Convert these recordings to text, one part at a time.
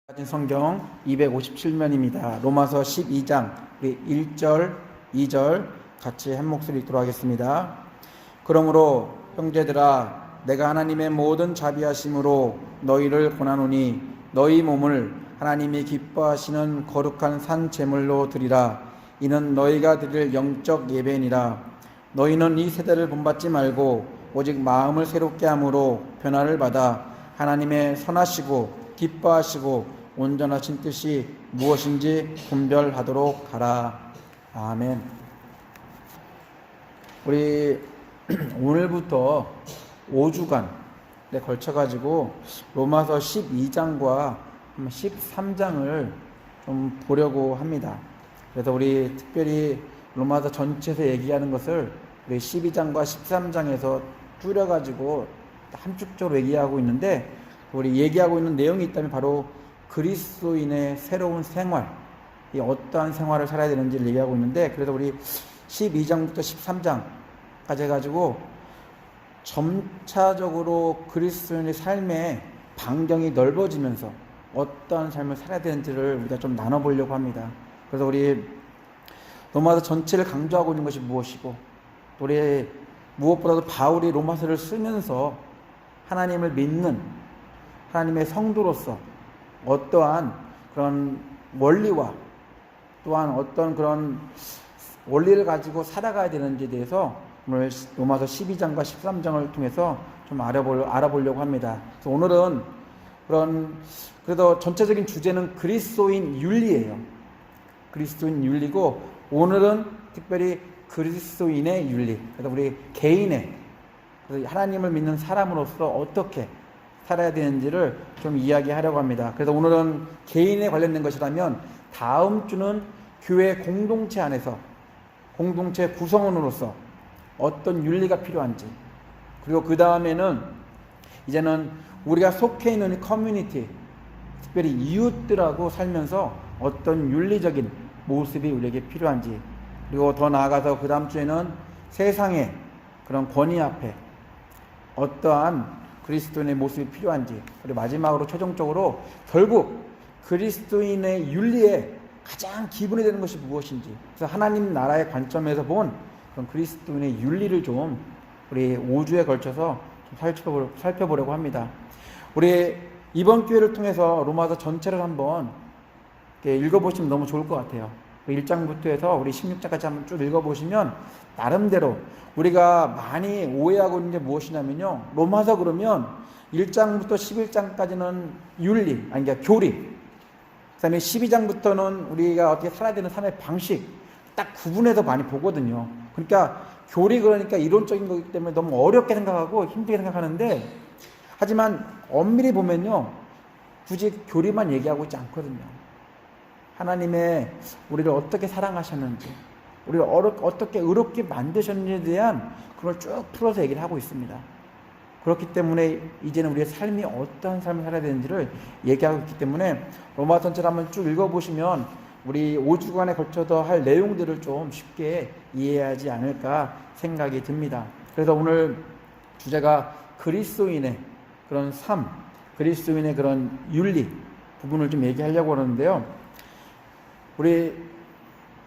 가진 성경 257면입니다. 로마서 12장 1절, 2절 같이 한 목소리 읽도록 하겠습니다. 그러므로 형제들아 내가 하나님의 모든 자비하심으로 너희를 권하노니 너희 몸을 하나님이 기뻐하시는 거룩한 산 제물로 드리라. 이는 너희가 드릴 영적 예배니라. 너희는 이 세대를 본받지 말고 오직 마음을 새롭게 함으로 변화를 받아 하나님의 선하시고 기뻐하시고 온전하신 뜻이 무엇인지 분별하도록 하라. 아멘. 우리 오늘부터 5주간에 걸쳐가지고 로마서 12장과 13장을 좀 보려고 합니다. 그래서 우리 특별히 로마서 전체에서 얘기하는 것을 우리 12장과 13장에서 줄여가지고 함축적으로 얘기하고 있는데, 우리 얘기하고 있는 내용이 있다면 바로 그리스도인의 새로운 생활, 이 어떠한 생활을 살아야 되는지를 얘기하고 있는데, 그래서 우리 12장부터 13장까지 해가지고 점차적으로 그리스도인의 삶의 반경이 넓어지면서 어떠한 삶을 살아야 되는지를 우리가 좀 나눠보려고 합니다. 그래서 우리 로마서 전체를 강조하고 있는 것이 무엇이고, 우리 무엇보다도 바울이 로마서를 쓰면서 하나님을 믿는 하나님의 성도로서 어떠한 그런 원리와 또한 어떤 그런 원리를 가지고 살아가야 되는지에 대해서 오늘 로마서 12장과 13장을 통해서 좀 알아보려고 합니다. 그래서 오늘은 그래도 전체적인 주제는 그리스도인 윤리예요. 그리스도인 윤리고, 오늘은 특별히 그리스도인의 윤리, 그래서 우리 개인의, 그래서 하나님을 믿는 사람으로서 어떻게 살아야 되는지를 좀 이야기하려고 합니다. 그래서 오늘은 개인에 관련된 것이라면, 다음 주는 교회 공동체 안에서 공동체 구성원으로서 어떤 윤리가 필요한지, 그리고 그 다음에는 이제는 우리가 속해 있는 커뮤니티, 특별히 이웃들하고 살면서 어떤 윤리적인 모습이 우리에게 필요한지, 그리고 더 나아가서 그 다음 주에는 세상의 그런 권위 앞에 어떠한 그리스도인의 모습이 필요한지, 그리고 마지막으로 최종적으로 결국 그리스도인의 윤리에 가장 기본이 되는 것이 무엇인지, 그래서 하나님 나라의 관점에서 본 그런 그리스도인의 윤리를 좀 우리 5주에 걸쳐서 좀 살펴보려고 합니다. 우리 이번 기회를 통해서 로마서 전체를 한번 읽어보시면 너무 좋을 것 같아요. 1장부터 해서 우리 16장까지 한번 쭉 읽어보시면 나름대로 우리가 많이 오해하고 있는 게 무엇이냐면요, 로마서 그러면 1장부터 11장까지는 윤리, 그러니까 교리, 그 다음에 12장부터는 우리가 어떻게 살아야 되는 삶의 방식 딱 구분해서 많이 보거든요. 그러니까 교리, 그러니까 이론적인 거기 때문에 너무 어렵게 생각하고 힘들게 생각하는데, 하지만 엄밀히 보면요 굳이 교리만 얘기하고 있지 않거든요. 하나님의 우리를 어떻게 사랑하셨는지, 우리를 어떻게 의롭게 만드셨는지에 대한 그걸 쭉 풀어서 얘기를 하고 있습니다. 그렇기 때문에 이제는 우리의 삶이 어떠한 삶을 살아야 되는지를 얘기하고 있기 때문에 로마 전체를 한번 쭉 읽어보시면 우리 5주간에 걸쳐서 할 내용들을 좀 쉽게 이해하지 않을까 생각이 듭니다. 그래서 오늘 주제가 그리스도인의 그런 삶, 그리스도인의 그런 윤리 부분을 좀 얘기하려고 하는데요, 우리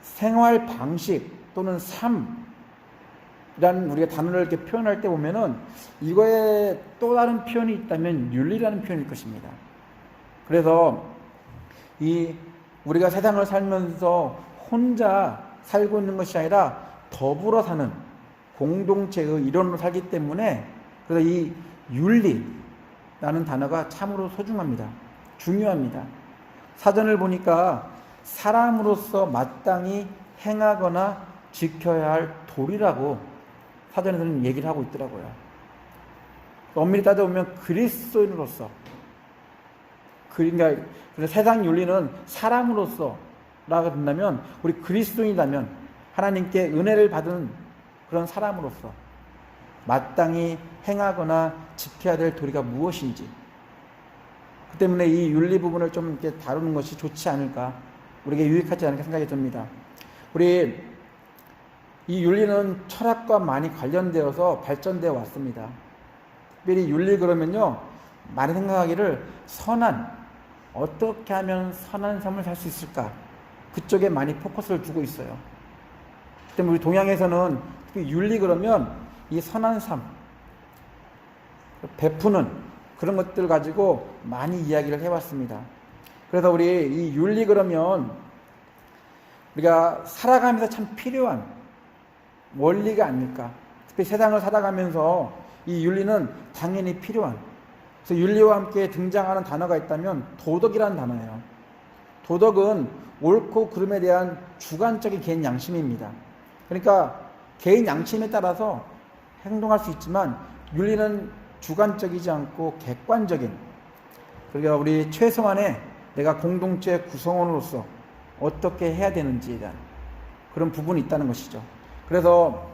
생활 방식 또는 삶이라는 우리가 단어를 이렇게 표현할 때 보면은 이거에 또 다른 표현이 있다면 윤리라는 표현일 것입니다. 그래서 우리가 세상을 살면서 혼자 살고 있는 것이 아니라 더불어 사는 공동체의 일원으로 살기 때문에, 그래서 이 윤리라는 단어가 참으로 소중합니다. 중요합니다. 사전을 보니까 사람으로서 마땅히 행하거나 지켜야 할 도리라고 사전에서는 얘기를 하고 있더라고요. 엄밀히 따져보면 그리스도인으로서, 그러니까 세상 윤리는 사람으로서 라고 된다면, 우리 그리스도인이라면 하나님께 은혜를 받은 그런 사람으로서 마땅히 행하거나 지켜야 될 도리가 무엇인지, 그 때문에 이 윤리 부분을 좀 이렇게 다루는 것이 좋지 않을까, 우리에게 유익하지 않을까 생각이 듭니다. 우리 이 윤리는 철학과 많이 관련되어서 발전되어 왔습니다. 특별히 윤리 그러면요, 많이 생각하기를 선한, 어떻게 하면 선한 삶을 살 수 있을까? 그쪽에 많이 포커스를 두고 있어요. 때문에 우리 동양에서는 특히 윤리 그러면 이 선한 삶, 베푸는 그런 것들 가지고 많이 이야기를 해왔습니다. 그래서 우리 이 윤리 그러면 우리가 살아가면서 참 필요한 원리가 아닐까. 특히 세상을 살아가면서 이 윤리는 당연히 필요한. 그래서 윤리와 함께 등장하는 단어가 있다면 도덕이라는 단어예요. 도덕은 옳고 그름에 대한 주관적인 개인 양심입니다. 그러니까 개인 양심에 따라서 행동할 수 있지만 윤리는 주관적이지 않고 객관적인, 그러니까 우리 최소한의 내가 공동체 구성원으로서 어떻게 해야 되는지에 대한 그런 부분이 있다는 것이죠. 그래서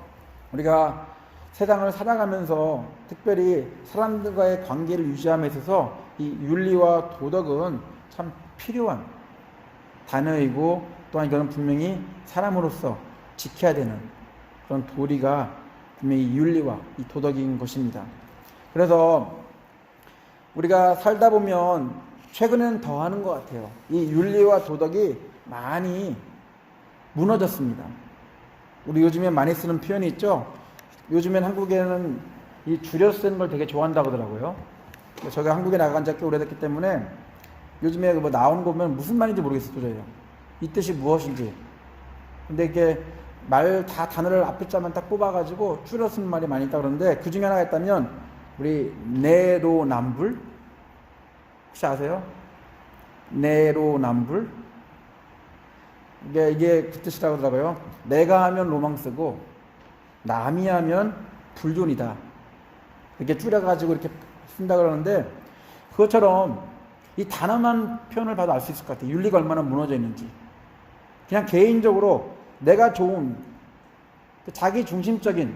우리가 세상을 살아가면서 특별히 사람들과의 관계를 유지함에 있어서 이 윤리와 도덕은 참 필요한 단어이고, 또한 이거는 분명히 사람으로서 지켜야 되는 그런 도리가 분명히 윤리와 이 도덕인 것입니다. 그래서 우리가 살다 보면 최근에는 더 하는 것 같아요. 이 윤리와 도덕이 많이 무너졌습니다. 우리 요즘에 많이 쓰는 표현이 있죠. 요즘엔 한국에는 이 줄여 쓰는 걸 되게 좋아한다고 하더라고요. 제가 한국에 나간 지 꽤 오래됐기 때문에 요즘에 뭐 나오는 거 보면 무슨 말인지 모르겠어요. 도저히. 이 뜻이 무엇인지. 근데 이게 말 다 단어를 앞에 자만 딱 뽑아가지고 줄여 쓰는 말이 많이 있다고 그러는데, 그 중에 하나가 있다면 우리 내로남불, 혹시 아세요? 내로남불. 이게 그 뜻이라고 하더라고요. 내가 하면 로망스고 남이 하면 불륜이다. 이렇게 줄여가지고 이렇게 쓴다 그러는데, 그것처럼 이 단어만 표현을 봐도 알 수 있을 것 같아요. 윤리가 얼마나 무너져 있는지. 그냥 개인적으로 내가 좋은 자기 중심적인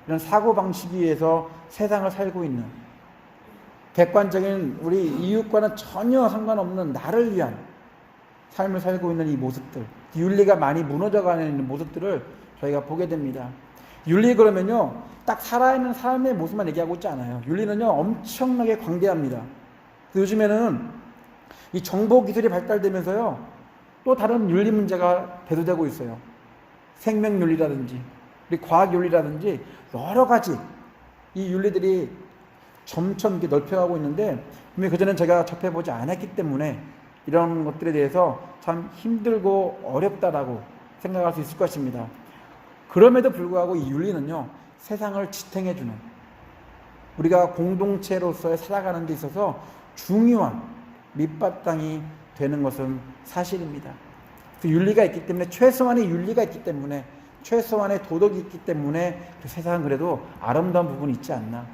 이런 사고방식에 의해서 세상을 살고 있는, 객관적인 우리 이웃과는 전혀 상관없는 나를 위한 삶을 살고 있는 이 모습들, 윤리가 많이 무너져가는 모습들을 저희가 보게 됩니다. 윤리 그러면요, 딱 살아있는 삶의 모습만 얘기하고 있지 않아요. 윤리는요, 엄청나게 광대합니다. 요즘에는 이 정보기술이 발달되면서요, 또 다른 윤리 문제가 대두되고 있어요. 생명윤리라든지 우리 과학윤리라든지 여러 가지 이 윤리들이 점점 이렇게 넓혀가고 있는데, 분명히 그전엔 제가 접해보지 않았기 때문에 이런 것들에 대해서 참 힘들고 어렵다라고 생각할 수 있을 것입니다. 그럼에도 불구하고 이 윤리는요, 세상을 지탱해주는, 우리가 공동체로서의 살아가는 데 있어서 중요한 밑바탕이 되는 것은 사실입니다. 그 윤리가 있기 때문에, 최소한의 윤리가 있기 때문에, 최소한의 도덕이 있기 때문에 그 세상은 그래도 아름다운 부분이 있지 않나,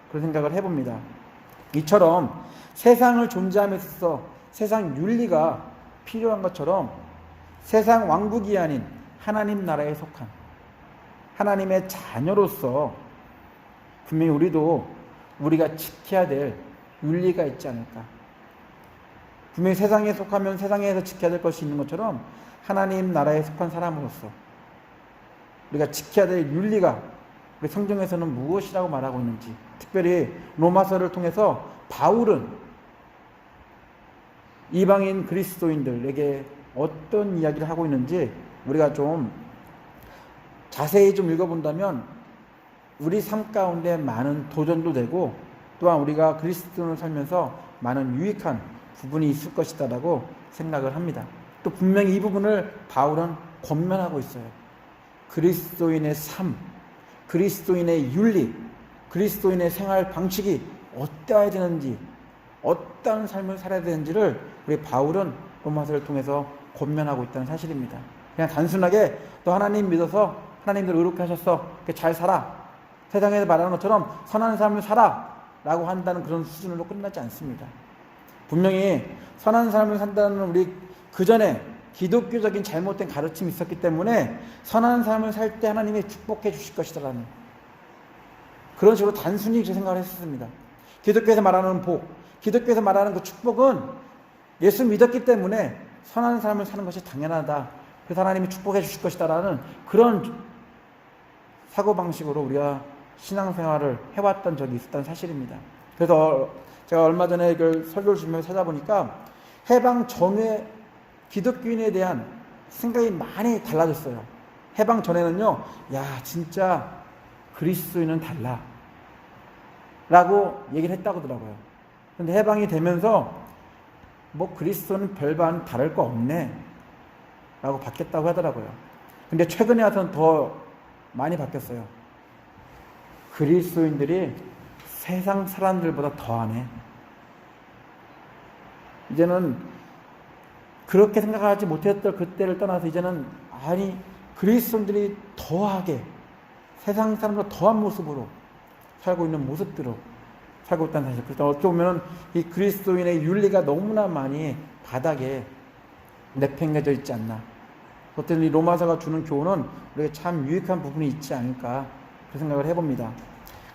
그런 생각을 해봅니다. 이처럼 세상을 존재함에 있어서 세상 윤리가 필요한 것처럼 세상 왕국이 아닌 하나님 나라에 속한 하나님의 자녀로서 분명히 우리가 지켜야 될 윤리가 있지 않을까. 분명히 세상에 속하면 세상에서 지켜야 될 것이 있는 것처럼 하나님 나라에 속한 사람으로서 우리가 지켜야 될 윤리가 우리 성경에서는 무엇이라고 말하고 있는지, 특별히 로마서를 통해서 바울은 이방인 그리스도인들에게 어떤 이야기를 하고 있는지 우리가 좀 자세히 좀 읽어본다면 우리 삶 가운데 많은 도전도 되고, 또한 우리가 그리스도인을 살면서 많은 유익한 부분이 있을 것이다라고 생각을 합니다. 또 분명히 이 부분을 바울은 권면하고 있어요. 그리스도인의 삶, 그리스도인의 윤리, 그리스도인의 생활 방식이 어떠해야 되는지, 어떤 삶을 살아야 되는지를 우리 바울은 로마서를 통해서 권면하고 있다는 사실입니다. 그냥 단순하게 너 하나님 믿어서 하나님들 의롭게 하셨어, 잘 살아, 세상에서 말하는 것처럼 선한 삶을 살아 라고 한다는 그런 수준으로 끝나지 않습니다. 분명히 선한 삶을 산다는 우리 그전에 기독교적인 잘못된 가르침이 있었기 때문에 선한 삶을 살 때 하나님이 축복해 주실 것이라는 그런 식으로 단순히 제 생각을 했었습니다. 기독교에서 말하는 복, 기독교에서 말하는 그 축복은 예수 믿었기 때문에 선한 삶을 사는 것이 당연하다, 그래서 하나님이 축복해 주실 것이다라는 그런 사고방식으로 우리가 신앙생활을 해왔던 적이 있었다는 사실입니다. 그래서 제가 얼마 전에 이걸 설교를 준비해서 찾아보니까 해방 전에 기독교인에 대한 생각이 많이 달라졌어요. 해방 전에는요, 야, 진짜 그리스도인은 달라 라고 얘기를 했다고 하더라고요. 근데 해방이 되면서 뭐 그리스도는 별반 다를 거 없네 라고 바뀌었다고 하더라고요. 근데 최근에 와서는 더 많이 바뀌었어요. 그리스도인들이 세상 사람들보다 더하네. 이제는 그렇게 생각하지 못했던 그때를 떠나서 이제는 아니 그리스도인들이 더하게 세상 사람보다 더한 모습으로 살고 있는 모습들로 살고 있다는 사실. 그래서 어떻게 보면 이 그리스도인의 윤리가 너무나 많이 바닥에 내팽개져 있지 않나. 어떤 이 로마서가 주는 교훈은 우리가 참 유익한 부분이 있지 않을까 그 생각을 해봅니다.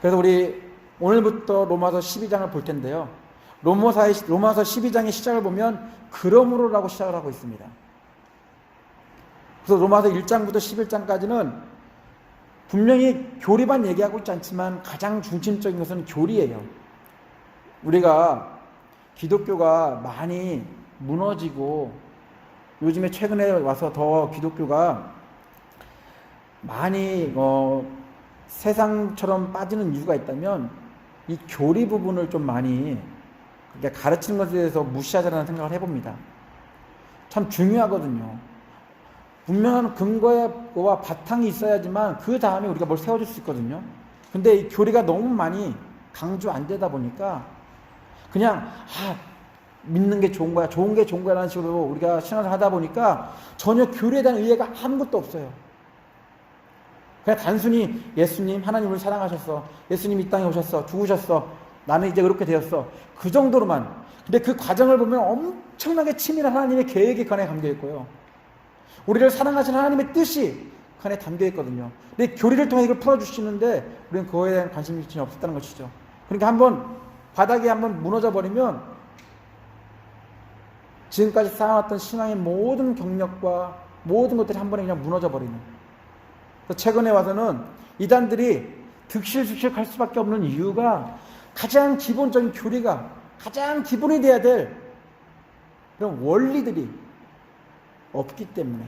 그래서 우리 오늘부터 로마서 12장을 볼 텐데요. 로마서 12장의 시작을 보면 그러므로라고 시작을 하고 있습니다. 그래서 로마서 1장부터 11장까지는 분명히 교리만 얘기하고 있지 않지만 가장 중심적인 것은 교리예요. 우리가 기독교가 많이 무너지고 요즘에 최근에 와서 더 기독교가 많이 세상처럼 빠지는 이유가 있다면 이 교리 부분을 좀 많이 가르치는 것에 대해서 무시하자는 생각을 해봅니다. 참 중요하거든요. 분명한 근거와 바탕이 있어야지만 그 다음에 우리가 뭘 세워줄 수 있거든요. 근데 이 교리가 너무 많이 강조 안 되다 보니까 그냥 믿는 게 좋은 거야, 좋은 게 좋은 거야 라는 식으로 우리가 신앙을 하다 보니까 전혀 교리에 대한 이해가 아무것도 없어요. 그냥 단순히 예수님, 하나님 우리를 사랑하셨어, 예수님 이 땅에 오셨어, 죽으셨어, 나는 이제 그렇게 되었어, 그 정도로만. 근데 그 과정을 보면 엄청나게 치밀한 하나님의 계획이 그 안에 담겨있고요, 우리를 사랑하시는 하나님의 뜻이 그 안에 담겨있거든요. 근데 교리를 통해 이걸 풀어주시는데 우리는 그거에 대한 관심이 전혀 없었다는 것이죠. 그러니까 바닥이 한번 무너져 버리면 지금까지 쌓아왔던 신앙의 모든 경력과 모든 것들이 한 번에 그냥 무너져 버리는. 최근에 와서는 이단들이 득실득실 갈 수밖에 없는 이유가 가장 기본적인 교리가 가장 기본이 돼야 될 그런 원리들이 없기 때문에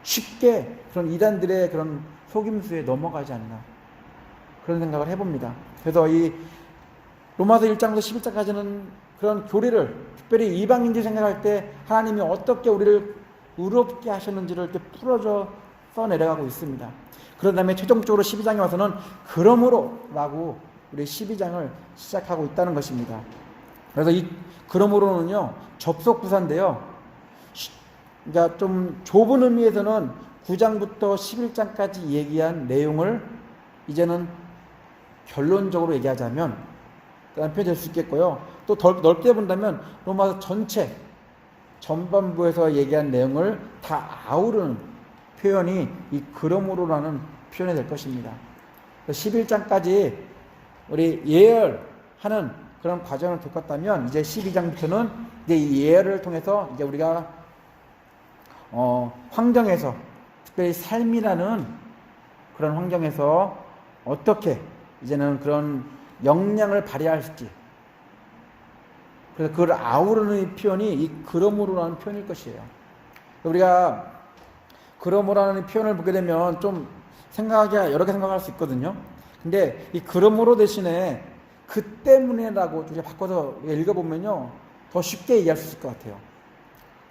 쉽게 그런 이단들의 그런 속임수에 넘어가지 않나 그런 생각을 해봅니다. 그래서 이 로마서 1장부터 11장까지는 그런 교리를 특별히 이방인들이 생각할 때 하나님이 어떻게 우리를 의롭게 하셨는지를 이렇게 풀어져 써내려가고 있습니다. 그런 다음에 최종적으로 12장에 와서는 그러므로 라고 우리 12장을 시작하고 있다는 것입니다. 그래서 이 그러므로는요 접속 부사인데요, 그러니까 좀 좁은 의미에서는 9장부터 11장까지 얘기한 내용을 이제는 결론적으로 얘기하자면 표현될 수 있겠고요. 또 더 넓게 본다면 로마서 전체 전반부에서 얘기한 내용을 다 아우르는 표현이 이 그러므로라는 표현이 될 것입니다. 11장까지 우리 예열하는 그런 과정을 겪었다면 이제 12장부터는 이제 이 예열을 통해서 이제 우리가 환경에서 특별히 삶이라는 그런 환경에서 어떻게 이제는 그런 역량을 발휘할지, 그래서 그걸 아우르는 표현이 이 그러므로라는 표현일 것이에요. 우리가 그러므로라는 표현을 보게 되면 좀 생각하기가 여러 개 생각할 수 있거든요. 근데 이 그러므로 대신에 그 때문에라고 우리가 바꿔서 읽어보면요 더 쉽게 이해할 수 있을 것 같아요.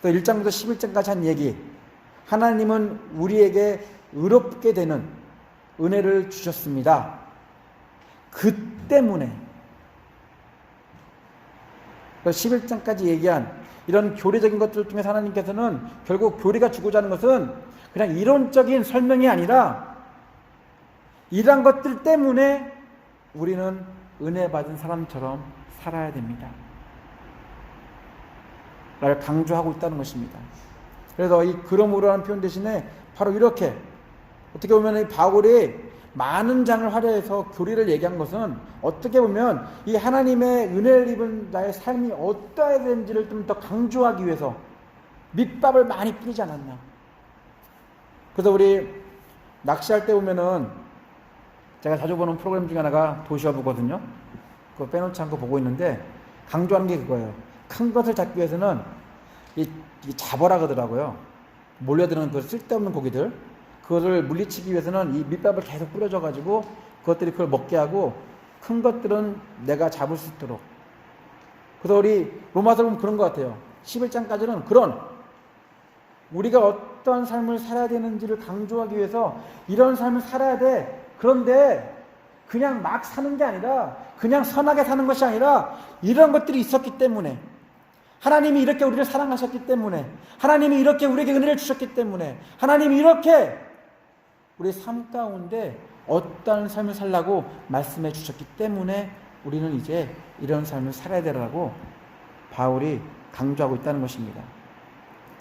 또 1장부터 11장까지 한 얘기, 하나님은 우리에게 의롭게 되는 은혜를 주셨습니다. 그 때문에 11장까지 얘기한 이런 교리적인 것들 중에서 하나님께서는 결국 교리가 주고자 하는 것은 그냥 이론적인 설명이 아니라 이러한 것들 때문에 우리는 은혜 받은 사람처럼 살아야 됩니다 라를 강조하고 있다는 것입니다. 그래서 이 그러므로라는 표현 대신에 바로 이렇게 어떻게 보면 이 바울이 많은 장을 활용해서 교리를 얘기한 것은 어떻게 보면 이 하나님의 은혜를 입은 나의 삶이 어떠해야 되는지를 좀 더 강조하기 위해서 밑밥을 많이 뿌리지 않았나. 그래서 우리 낚시할 때 보면은 제가 자주 보는 프로그램 중에 하나가 도시어부거든요. 그거 빼놓지 않고 보고 있는데 강조하는 게 그거예요. 큰 것을 잡기 위해서는 이 잡어라 그러더라고요. 몰려드는 그 쓸데없는 고기들, 그거를 물리치기 위해서는 이 밑밥을 계속 뿌려줘가지고 그것들이 그걸 먹게 하고 큰 것들은 내가 잡을 수 있도록. 그래서 우리 로마서 보면 그런 것 같아요. 11장까지는 그런 우리가 어떤 삶을 살아야 되는지를 강조하기 위해서 이런 삶을 살아야 돼. 그런데 그냥 막 사는 게 아니라, 그냥 선하게 사는 것이 아니라 이런 것들이 있었기 때문에, 하나님이 이렇게 우리를 사랑하셨기 때문에, 하나님이 이렇게 우리에게 은혜를 주셨기 때문에, 하나님이 이렇게 우리 삶 가운데 어떤 삶을 살라고 말씀해 주셨기 때문에 우리는 이제 이런 삶을 살아야 되라고 바울이 강조하고 있다는 것입니다.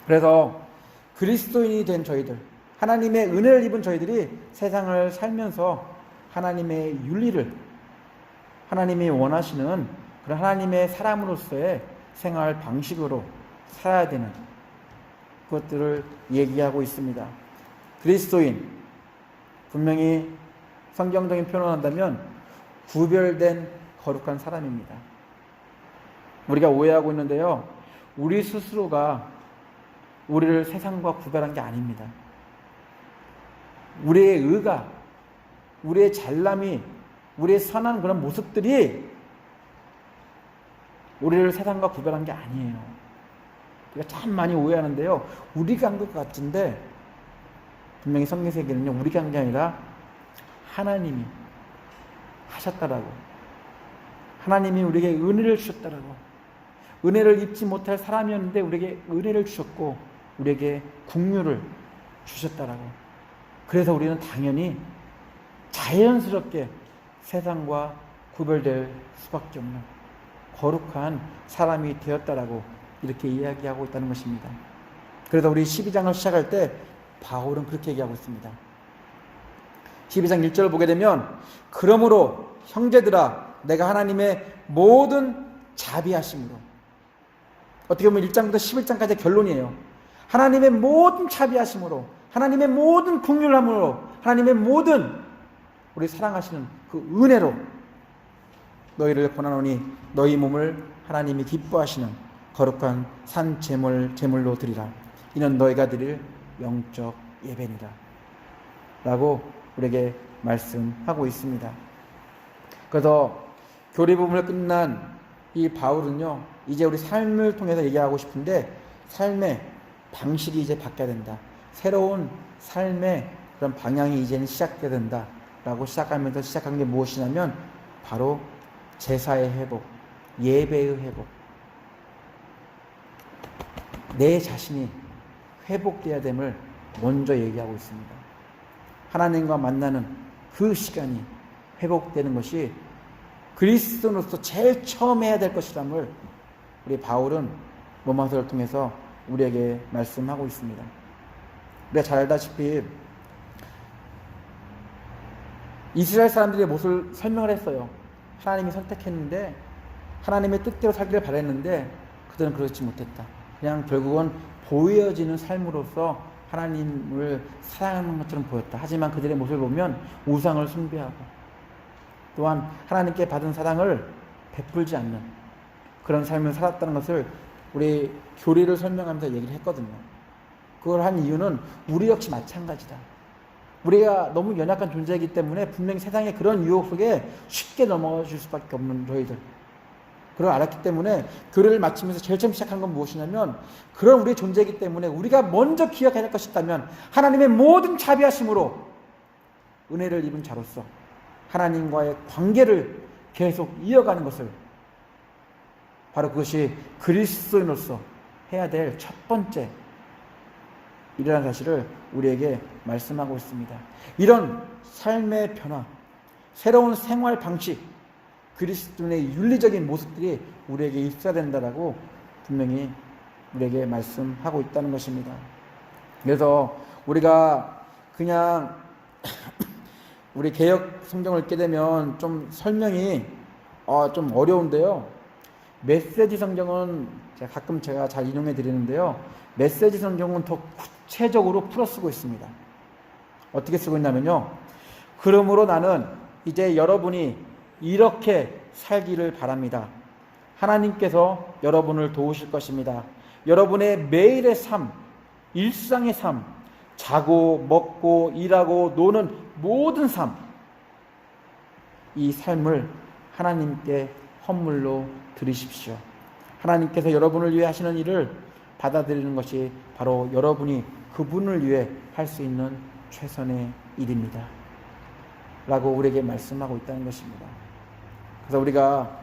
그래서 그리스도인이 된 저희들, 하나님의 은혜를 입은 저희들이 세상을 살면서 하나님의 윤리를, 하나님이 원하시는 그런 하나님의 사람으로서의 생활 방식으로 살아야 되는 그것들을 얘기하고 있습니다. 그리스도인, 분명히 성경적인 표현을 한다면 구별된 거룩한 사람입니다. 우리가 오해하고 있는데요, 우리 스스로가 우리를 세상과 구별한 게 아닙니다. 우리의 의가, 우리의 잘남이, 우리의 선한 그런 모습들이 우리를 세상과 구별한 게 아니에요. 우리가 참 많이 오해하는데요, 우리가 한 것 같은데 분명히 성경에서 얘기하는요, 우리가 한 게 아니라 하나님이 하셨다라고. 하나님이 우리에게 은혜를 주셨다라고. 은혜를 입지 못할 사람이었는데 우리에게 은혜를 주셨고 우리에게 긍휼을 주셨다라고. 그래서 우리는 당연히 자연스럽게 세상과 구별될 수밖에 없는 거룩한 사람이 되었다라고 이렇게 이야기하고 있다는 것입니다. 그래서 우리 12장을 시작할 때 바울은 그렇게 얘기하고 있습니다. 12장 1절을 보게 되면, 그러므로 형제들아 내가 하나님의 모든 자비하심으로, 어떻게 보면 1장부터 11장까지의 결론이에요. 하나님의 모든 자비하심으로, 하나님의 모든 긍휼함으로, 하나님의 모든 우리 사랑하시는 그 은혜로 너희를 권하노니 너희 몸을 하나님이 기뻐하시는 거룩한 산 제물로 드리라. 이는 너희가 드릴 영적 예배니라 라고 우리에게 말씀하고 있습니다. 그래서 교리 부분을 끝난 이 바울은요, 이제 우리 삶을 통해서 얘기하고 싶은데, 삶의 방식이 이제 바뀌어야 된다. 새로운 삶의 그런 방향이 이제는 시작돼야 된다 라고 시작하면서 시작한 게 무엇이냐면 바로 제사의 회복, 예배의 회복, 내 자신이 회복돼야 됨을 먼저 얘기하고 있습니다. 하나님과 만나는 그 시간이 회복되는 것이 그리스도인으로서 제일 처음 해야 될 것이라는 우리 바울은 로마서를 통해서 우리에게 말씀하고 있습니다. 우리가 잘 알다시피 이스라엘 사람들의 모습을 설명을 했어요. 하나님이 선택했는데, 하나님의 뜻대로 살기를 바랬는데 그들은 그렇지 못했다. 그냥 결국은 보여지는 삶으로서 하나님을 사랑하는 것처럼 보였다. 하지만 그들의 모습을 보면 우상을 숭배하고 또한 하나님께 받은 사랑을 베풀지 않는 그런 삶을 살았다는 것을 우리 교리를 설명하면서 얘기를 했거든요. 그걸 한 이유는 우리 역시 마찬가지다. 우리가 너무 연약한 존재이기 때문에 분명히 세상의 그런 유혹 속에 쉽게 넘어질 수밖에 없는 저희들, 그걸 알았기 때문에 교리를 마치면서 제일 처음 시작한 건 무엇이냐면, 그런 우리의 존재이기 때문에 우리가 먼저 기억해야 할 것이 있다면 하나님의 모든 자비하심으로 은혜를 입은 자로서 하나님과의 관계를 계속 이어가는 것을, 바로 그것이 그리스도인으로서 해야 될 첫 번째 일이라는 사실을 우리에게 말씀하고 있습니다. 이런 삶의 변화, 새로운 생활 방식, 그리스도인의 윤리적인 모습들이 우리에게 있어야 된다라고 분명히 우리에게 말씀하고 있다는 것입니다. 그래서 우리가 그냥 우리 개역 성경을 읽게 되면 좀 설명이 좀 어려운데요. 메시지 성경은 가끔 제가 잘 인용해 드리는데요. 메시지 성경은 더 구체적으로 풀어 쓰고 있습니다. 어떻게 쓰고 있냐면요. 그러므로 나는 이제 여러분이 이렇게 살기를 바랍니다. 하나님께서 여러분을 도우실 것입니다. 여러분의 매일의 삶, 일상의 삶, 자고 먹고 일하고 노는 모든 삶, 이 삶을 하나님께 헌물로 드리십시오. 하나님께서 여러분을 위해 하시는 일을 받아들이는 것이 바로 여러분이 그분을 위해 할 수 있는 최선의 일입니다. 라고 우리에게 말씀하고 있다는 것입니다. 그래서 우리가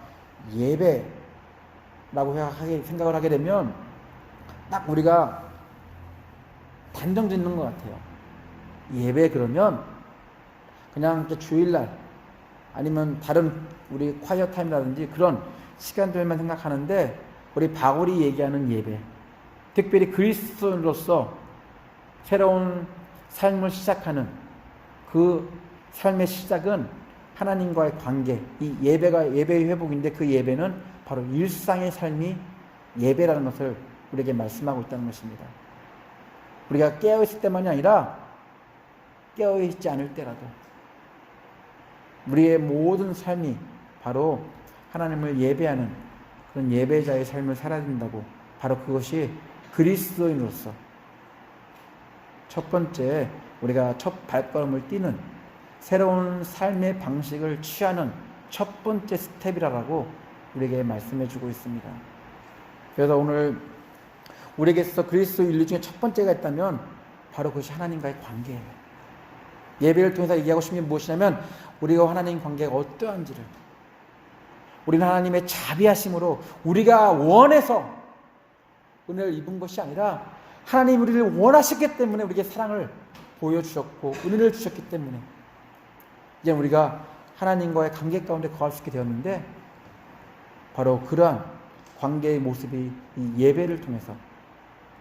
예배라고 생각을 하게 되면 딱 우리가 단정 짓는 것 같아요. 예배 그러면 그냥 주일날 아니면 다른 우리 콰이어 타임이라든지 그런 시간들만 생각하는데, 우리 바울이 얘기하는 예배, 특별히 그리스도인으로서 새로운 삶을 시작하는 그 삶의 시작은 하나님과의 관계, 이 예배의 회복인데, 그 예배는 바로 일상의 삶이 예배라는 것을 우리에게 말씀하고 있다는 것입니다. 우리가 깨어있을 때만이 아니라 깨어있지 않을 때라도 우리의 모든 삶이 바로 하나님을 예배하는 그런 예배자의 삶을 살아야 된다고, 바로 그것이 그리스도인으로서 첫 번째 우리가 첫 발걸음을 띄는 새로운 삶의 방식을 취하는 첫 번째 스텝이라고 우리에게 말씀해 주고 있습니다. 그래서 오늘 우리에게 있어서 그리스도 인류 중에 첫 번째가 있다면 바로 그것이 하나님과의 관계예요. 예배를 통해서 얘기하고 싶은 게 무엇이냐면, 우리가 하나님 관계가 어떠한지를, 우리는 하나님의 자비하심으로 우리가 원해서 은혜를 입은 것이 아니라 하나님 우리를 원하셨기 때문에 우리에게 사랑을 보여주셨고 은혜를 주셨기 때문에 이제 우리가 하나님과의 관계 가운데 거할 수 있게 되었는데, 바로 그러한 관계의 모습이 이 예배를 통해서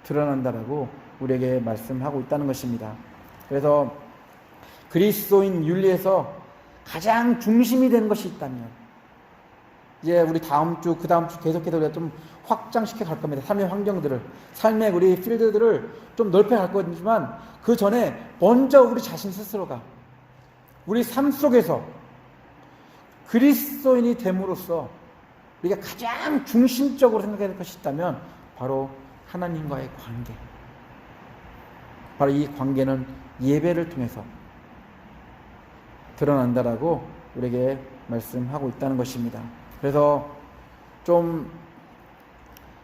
드러난다라고 우리에게 말씀하고 있다는 것입니다. 그래서 그리스도인 윤리에서 가장 중심이 되는 것이 있다면, 이제 우리 다음 주, 그 다음 주 계속해서 우리가 좀 확장시켜 갈 겁니다. 삶의 환경들을, 삶의 우리 필드들을 좀 넓혀 갈 거지만, 그 전에 먼저 우리 자신 스스로가 우리 삶 속에서 그리스도인이 됨으로써 우리가 가장 중심적으로 생각해야 될 것이 있다면 바로 하나님과의 관계, 바로 이 관계는 예배를 통해서 드러난다라고 우리에게 말씀하고 있다는 것입니다. 그래서 좀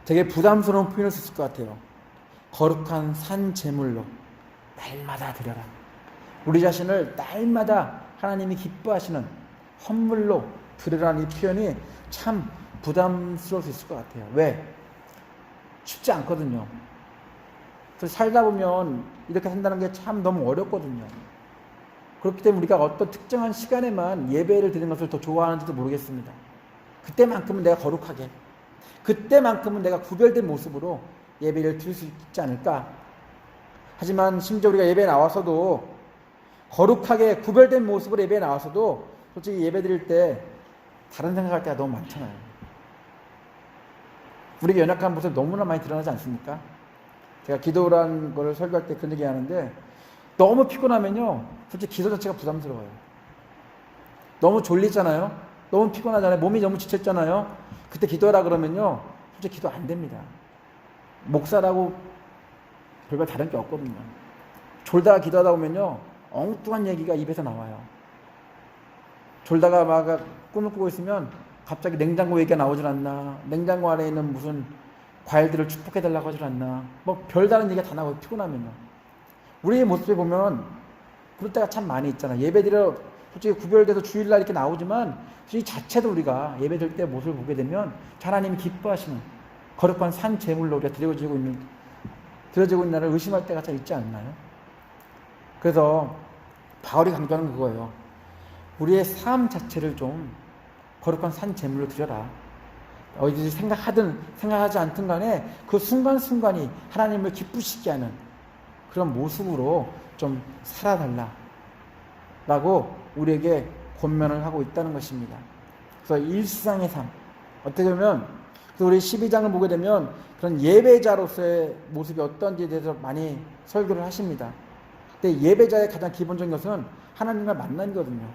되게 부담스러운 표현을 쓸 것 같아요. 거룩한 산 제물로 날마다 드려라. 우리 자신을 날마다 하나님이 기뻐하시는 헌물로 드리라는 이 표현이 참 부담스러울 수 있을 것 같아요. 왜? 쉽지 않거든요. 그래서 살다 보면 이렇게 산다는 게 참 너무 어렵거든요. 그렇기 때문에 우리가 어떤 특정한 시간에만 예배를 드리는 것을 더 좋아하는지도 모르겠습니다. 그때만큼은 내가 거룩하게, 그때만큼은 내가 구별된 모습으로 예배를 드릴 수 있지 않을까. 하지만 심지어 우리가 예배에 나와서도 거룩하게 구별된 모습으로 예배에 나와서도 솔직히 예배 드릴 때 다른 생각할 때가 너무 많잖아요. 우리가 연약한 모습 너무나 많이 드러나지 않습니까? 제가 기도라는 걸 설교할 때 그런 얘기 하는데, 너무 피곤하면요 솔직히 기도 자체가 부담스러워요. 너무 졸리잖아요. 너무 피곤하잖아요. 몸이 너무 지쳤잖아요. 그때 기도하라 그러면요 솔직히 기도 안 됩니다. 목사라고 별반 다른 게 없거든요. 졸다가 기도하다 보면요 엉뚱한 얘기가 입에서 나와요. 졸다가 막 꿈을 꾸고 있으면 갑자기 냉장고 얘기가 나오질 않나, 냉장고 안에 있는 무슨 과일들을 축복해달라고 하질 않나, 뭐 별다른 얘기가 다 나오고 피곤하면요. 우리의 모습에 보면 그럴 때가 참 많이 있잖아요. 예배드려 솔직히 구별돼서 주일날 이렇게 나오지만 이 자체도 우리가 예배드릴 때 모습을 보게 되면 하나님이 기뻐하시는 거룩한 산 제물로 우리가 드려지고 있는 날을 의심할 때가 참 있지 않나요? 그래서 바울이 강조하는 그거예요. 우리의 삶 자체를 좀 거룩한 산 제물로 드려라. 어디서 생각하든 생각하지 않든 간에 그 순간순간이 하나님을 기쁘시게 하는 그런 모습으로 좀 살아달라 라고 우리에게 권면을 하고 있다는 것입니다. 그래서 일상의 삶, 어떻게 보면 우리 12장을 보게 되면 그런 예배자로서의 모습이 어떤지에 대해서 많이 설교를 하십니다. 근데 예배자의 가장 기본적인 것은 하나님과 만남이거든요.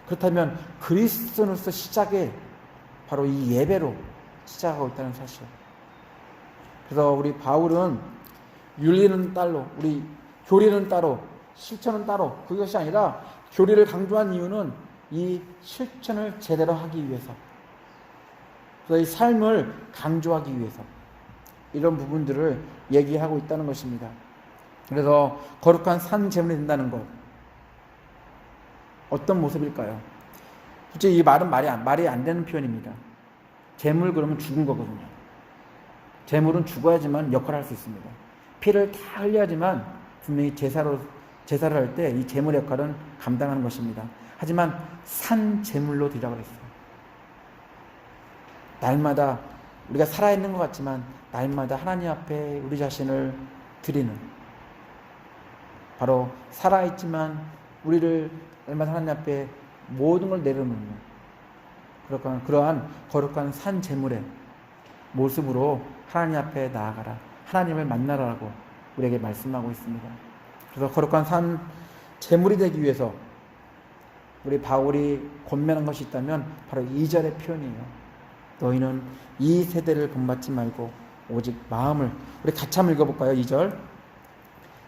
그렇다면 그리스도로서 시작에 바로 이 예배로 시작하고 있다는 사실. 그래서 우리 바울은 윤리는 따로, 우리 교리는 따로, 실천은 따로, 그것이 아니라 교리를 강조한 이유는 이 실천을 제대로 하기 위해서, 그래서 이 삶을 강조하기 위해서 이런 부분들을 얘기하고 있다는 것입니다. 그래서 거룩한 산 제물이 된다는 것, 어떤 모습일까요? 솔직히 이 말은 말이 안 되는 표현입니다. 제물 그러면 죽은 거거든요. 제물은 죽어야지만 역할을 할 수 있습니다. 피를 다 흘려야지만 분명히 제사를 할 때 이 제물 역할은 감당하는 것입니다. 하지만 산 제물로 드리라고 했어요. 날마다 우리가 살아있는 것 같지만 날마다 하나님 앞에 우리 자신을 드리는, 바로 살아있지만 우리를 날마다 하나님 앞에 모든 걸 내려놓는 그러한 거룩한 산 제물의 모습으로 하나님 앞에 나아가라, 하나님을 만나라고 우리에게 말씀하고 있습니다. 그래서 거룩한 산 제물이 되기 위해서 우리 바울이 권면한 것이 있다면 바로 2절의 표현이에요. 너희는 이 세대를 본받지 말고 오직 마음을, 우리 같이 한번 읽어볼까요? 2절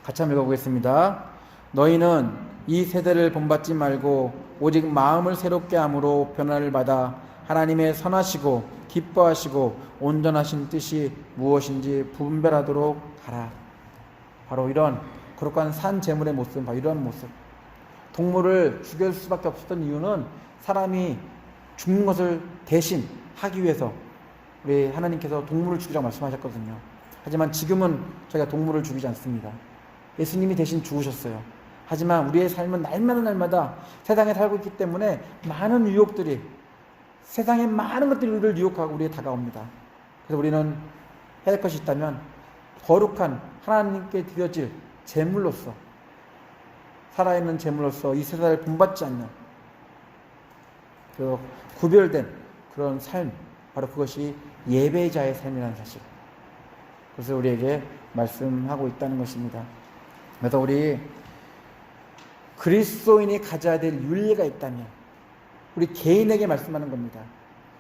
같이 한번 읽어보겠습니다. 너희는 이 세대를 본받지 말고 오직 마음을 새롭게 함으로 변화를 받아 하나님의 선하시고 기뻐하시고 온전하신 뜻이 무엇인지 분별하도록 하라. 바로 이런 거룩한 산 제물의 모습은 바로 이런 모습. 동물을 죽일 수밖에 없었던 이유는 사람이 죽는 것을 대신 하기 위해서 우리 하나님께서 동물을 죽이라고 말씀하셨거든요. 하지만 지금은 저희가 동물을 죽이지 않습니다. 예수님이 대신 죽으셨어요. 하지만 우리의 삶은 날마다 세상에 살고 있기 때문에 많은 유혹들이, 세상의 많은 것들이 우리를 유혹하고 우리에 다가옵니다. 그래서 우리는 해야 할 것이 있다면 거룩한 하나님께 드려질 제물로서, 살아있는 제물로서 이 세상을 본받지 않는 그 구별된 그런 삶, 바로 그것이 예배자의 삶이라는 사실, 그것을 우리에게 말씀하고 있다는 것입니다. 그래서 우리 그리스도인이 가져야 될 윤리가 있다면 우리 개인에게 말씀하는 겁니다.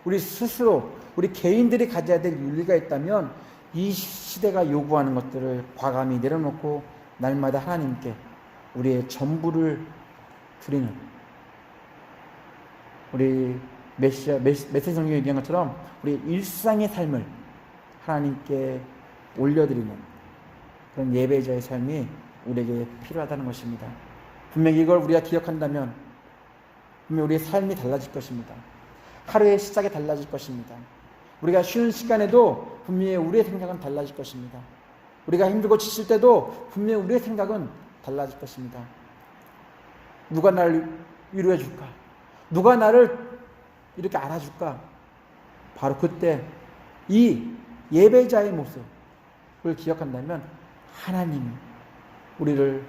우리 스스로, 우리 개인들이 가져야 될 윤리가 있다면 이 시대가 요구하는 것들을 과감히 내려놓고 날마다 하나님께 우리의 전부를 드리는, 우리 메시지 성경에 얘기한 것처럼 우리 일상의 삶을 하나님께 올려드리는 그런 예배자의 삶이 우리에게 필요하다는 것입니다. 분명히 이걸 우리가 기억한다면 분명히 우리의 삶이 달라질 것입니다. 하루의 시작이 달라질 것입니다. 우리가 쉬는 시간에도 분명히 우리의 생각은 달라질 것입니다. 우리가 힘들고 지칠 때도 분명히 우리의 생각은 달라질 것입니다. 누가 나를 위로해 줄까? 누가 나를 이렇게 알아줄까? 바로 그때 이 예배자의 모습을 기억한다면 하나님이 우리를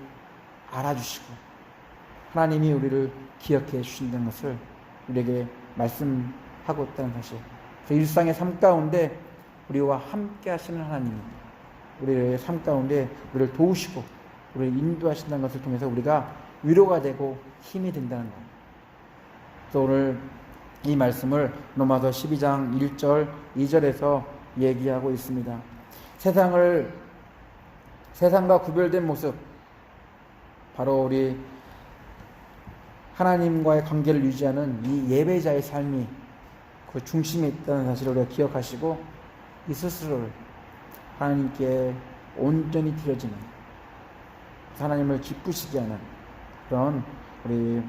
알아주시고 하나님이 우리를 기억해 주신다는 것을 우리에게 말씀하고 있다는 사실. 그래서 일상의 삶 가운데 우리와 함께 하시는 하나님이 우리의 삶 가운데 우리를 도우시고 우리를 인도하신다는 것을 통해서 우리가 위로가 되고 힘이 된다는 것. 그래서 오늘 이 말씀을 로마서 12장 1절 2절에서 얘기하고 있습니다. 세상과 구별된 모습, 바로 우리 하나님과의 관계를 유지하는 이 예배자의 삶이 그 중심에 있다는 사실을 우리가 기억하시고 이 스스로를 하나님께 온전히 드려지는, 하나님을 기쁘시게 하는 그런 우리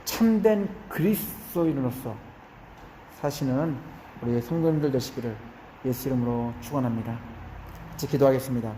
참된 그리스도인으로서 사시는 우리 성도님들 되시기를 예수 이름으로 축원합니다. 같이 기도하겠습니다.